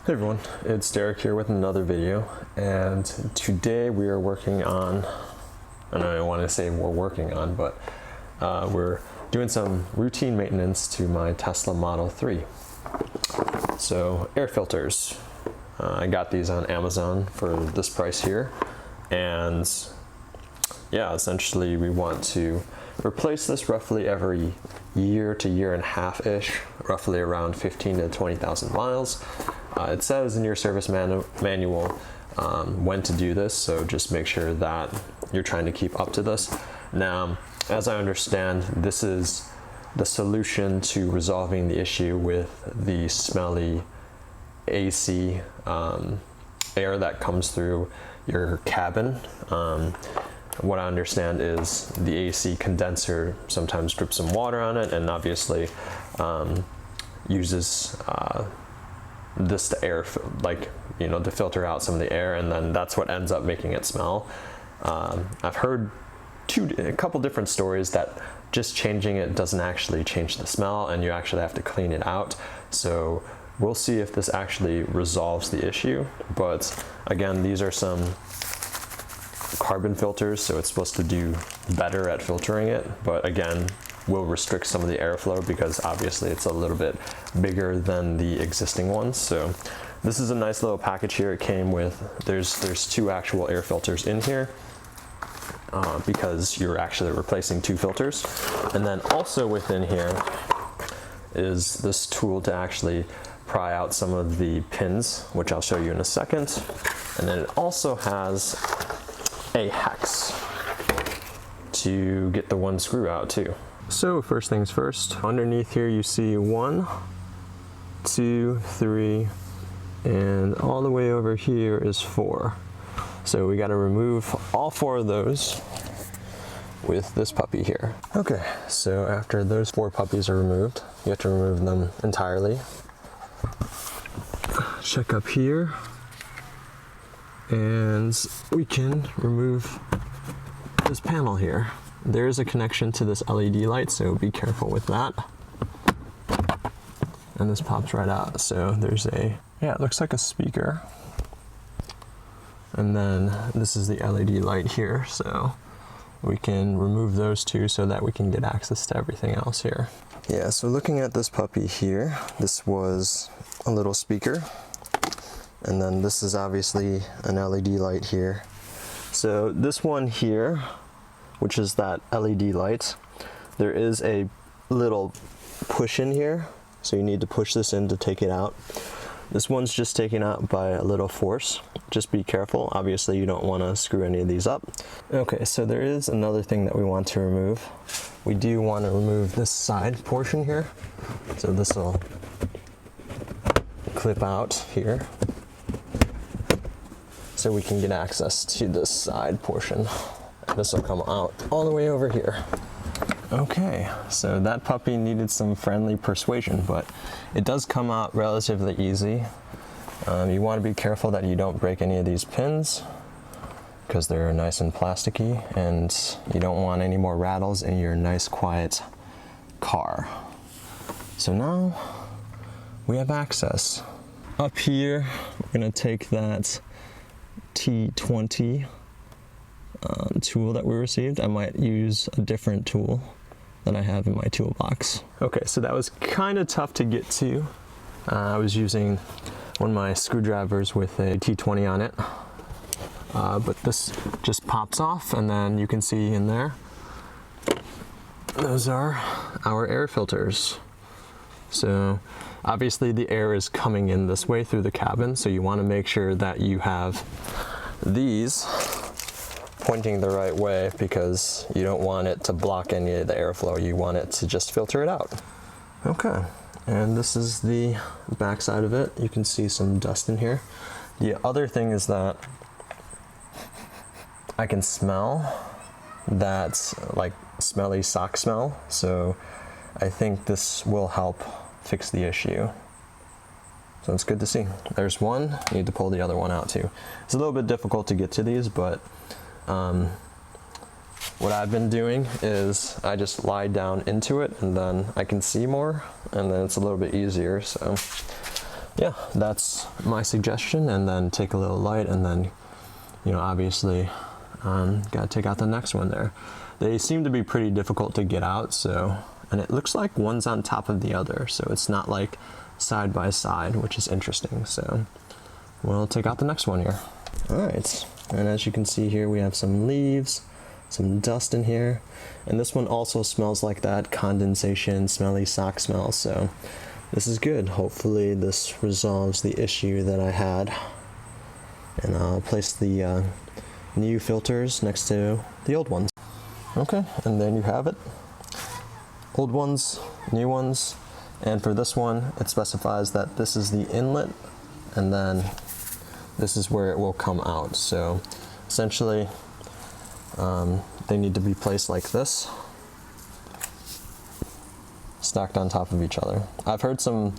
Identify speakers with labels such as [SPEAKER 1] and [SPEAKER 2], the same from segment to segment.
[SPEAKER 1] Hey everyone, it's Derrick here with another video, and today we are working on, I don't want to say we're working on, but we're doing some routine maintenance to my Tesla Model 3. So air filters, I got these on Amazon for this price here, and yeah, essentially we want to replace this roughly every year to year and a half-ish, roughly around 15 to 20,000 miles. It says in your service manual when to do this, so just make sure that you're trying to keep up to this. Now, as I understand, this is the solution to resolving the issue with the smelly AC air that comes through your cabin. What I understand is the AC condenser sometimes drips some water on it, and obviously uses this to air, to filter out some of the air, and then that's what ends up making it smell. I've heard a couple different stories that just changing it doesn't actually change the smell, and you actually have to clean it out. So we'll see if this actually resolves the issue. But again, these are some carbon filters, so it's supposed to do better at filtering it, but again, will restrict some of the airflow because obviously it's a little bit bigger than the existing ones. So this is a nice little package here. It came with, there's two actual air filters in here because you're actually replacing two filters. And then also within here is this tool to actually pry out some of the pins, which I'll show you in a second. And then it also has a hex to get the one screw out too. So first things first, underneath here you see 1, 2, 3, and all the way over here is 4. So we got to remove all 4 of those with this puppy here. Okay, so after those 4 puppies are removed, you have to remove them entirely. Check up here, and we can remove this panel here. There is a connection to this LED light, so be careful with that. And this pops right out. So there's it looks like a speaker. And then this is the LED light here, so we can remove those two so that we can get access to everything else here. Yeah, so looking at this puppy here, this was a little speaker. And then this is obviously an LED light here. So this one here, which is that LED light, there is a little push in here, so you need to push this in to take it out. This one's just taken out by a little force. Just be careful. Obviously you don't want to screw any of these up. Okay, so there is another thing that we want to remove. We do want to remove this side portion here. So this will clip out here, so we can get access to this side portion. This will come out all the way over here. Okay, so that puppy needed some friendly persuasion, but it does come out relatively easy. You want to be careful that you don't break any of these pins because they're nice and plasticky, and you don't want any more rattles in your nice quiet car. So now we have access. Up here, we're going to take that T20 tool that we received. I might use a different tool than I have in my toolbox. Okay, so that was kind of tough to get to. I was using one of my screwdrivers with a T20 on it, but this just pops off, and then you can see in there, those are our air filters. So obviously the air is coming in this way through the cabin, so you want to make sure that you have these pointing the right way because you don't want it to block any of the airflow. You want it to just filter it out. Okay, and this is the back side of it. You can see some dust in here. The other thing is that I can smell that like smelly sock smell, so I think this will help fix the issue. So it's good to see. There's one, you need to pull the other one out too. It's a little bit difficult to get to these, but what I've been doing is I just lie down into it, and then I can see more, and then it's a little bit easier. So yeah, that's my suggestion. And then take a little light, and then, you know, obviously gotta take out the next one there. They seem to be pretty difficult to get out, so, and it looks like one's on top of the other, so it's not like side by side, which is interesting. So we'll take out the next one here. All right, and as you can see here, we have some leaves, some dust in here, and this one also smells like that condensation, smelly sock smell, so this is good. Hopefully this resolves the issue that I had. And I'll place the new filters next to the old ones. Okay, and then you have it. Old ones, new ones, and for this one, it specifies that this is the inlet, and then this is where it will come out. So essentially, they need to be placed like this, stacked on top of each other. I've heard some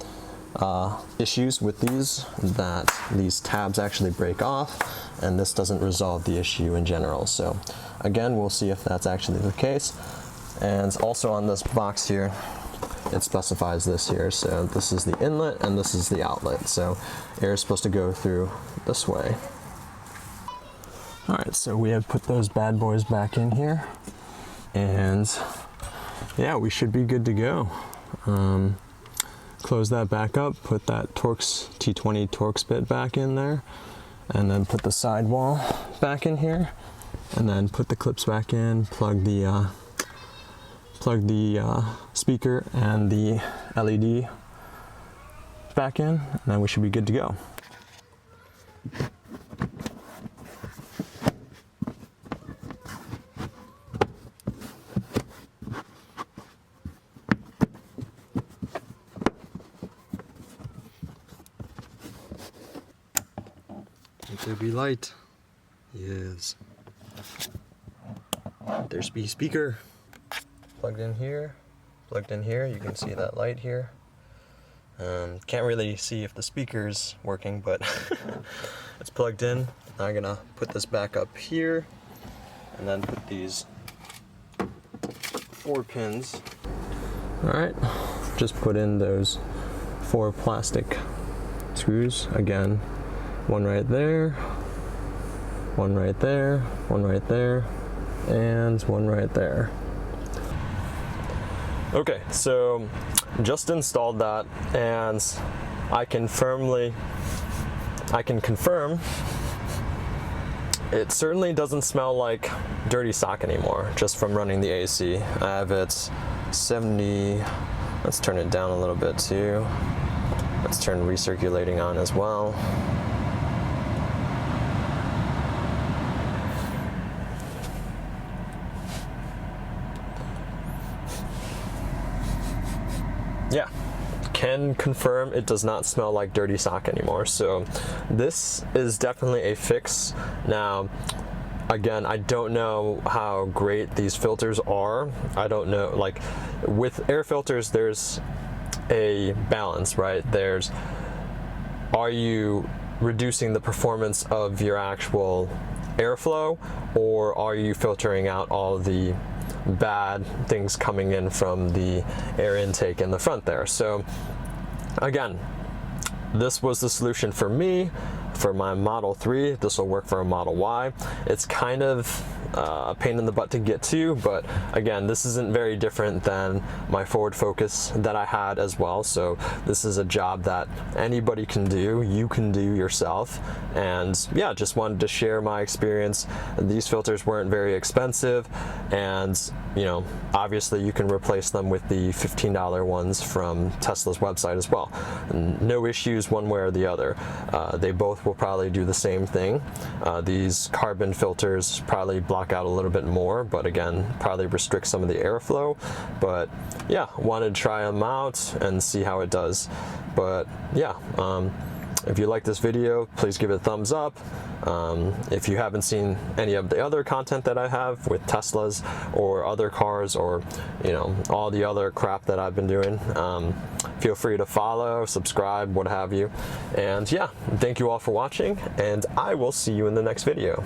[SPEAKER 1] issues with these, that these tabs actually break off, and this doesn't resolve the issue in general. So again, we'll see if that's actually the case. And also on this box here, it specifies this here. So this is the inlet and this is the outlet. So air is supposed to go through this way. All right, so we have put those bad boys back in here, and yeah, we should be good to go. Close that back up, put that Torx T20 Torx bit back in there, and then put the sidewall back in here, and then put the clips back in, plug the speaker and the LED back in, and then we should be good to go. Let there be light. Yes. There's the speaker. Plugged in here. Plugged in here. You can see that light here. Can't really see if the speaker's working, but it's plugged in. Now I'm gonna put this back up here, and then put these 4 pins. All right, just put in those 4 plastic screws again. One right there, one right there, one right there, and one right there. Okay, so just installed that, and I can confirm it certainly doesn't smell like dirty sock anymore, just from running the AC. I have it 70, let's turn it down a little bit too. Let's turn recirculating on as well. Yeah, can confirm it does not smell like dirty sock anymore. So this is definitely a fix. Now, again, I don't know how great these filters are. I don't know, like with air filters, there's a balance, right? Are you reducing the performance of your actual airflow, or are you filtering out all the bad things coming in from the air intake in the front there? So again, this was the solution for me for my Model 3. This will work for a Model Y. It's kind of a pain in the butt to get to, but again, this isn't very different than my Ford Focus that I had as well. So this is a job that anybody can do, you can do yourself. And yeah, just wanted to share my experience. These filters weren't very expensive, and you know, obviously you can replace them with the $15 ones from Tesla's website as well. No issues one way or the other. They both will probably do the same thing. These carbon filters probably block out a little bit more, but again, probably restrict some of the airflow. But yeah, wanted to try them out and see how it does. But yeah, if you like this video, please give it a thumbs up. If you haven't seen any of the other content that I have with Teslas or other cars, or you know, all the other crap that I've been doing, feel free to follow, subscribe, what have you. And yeah, thank you all for watching, and I will see you in the next video.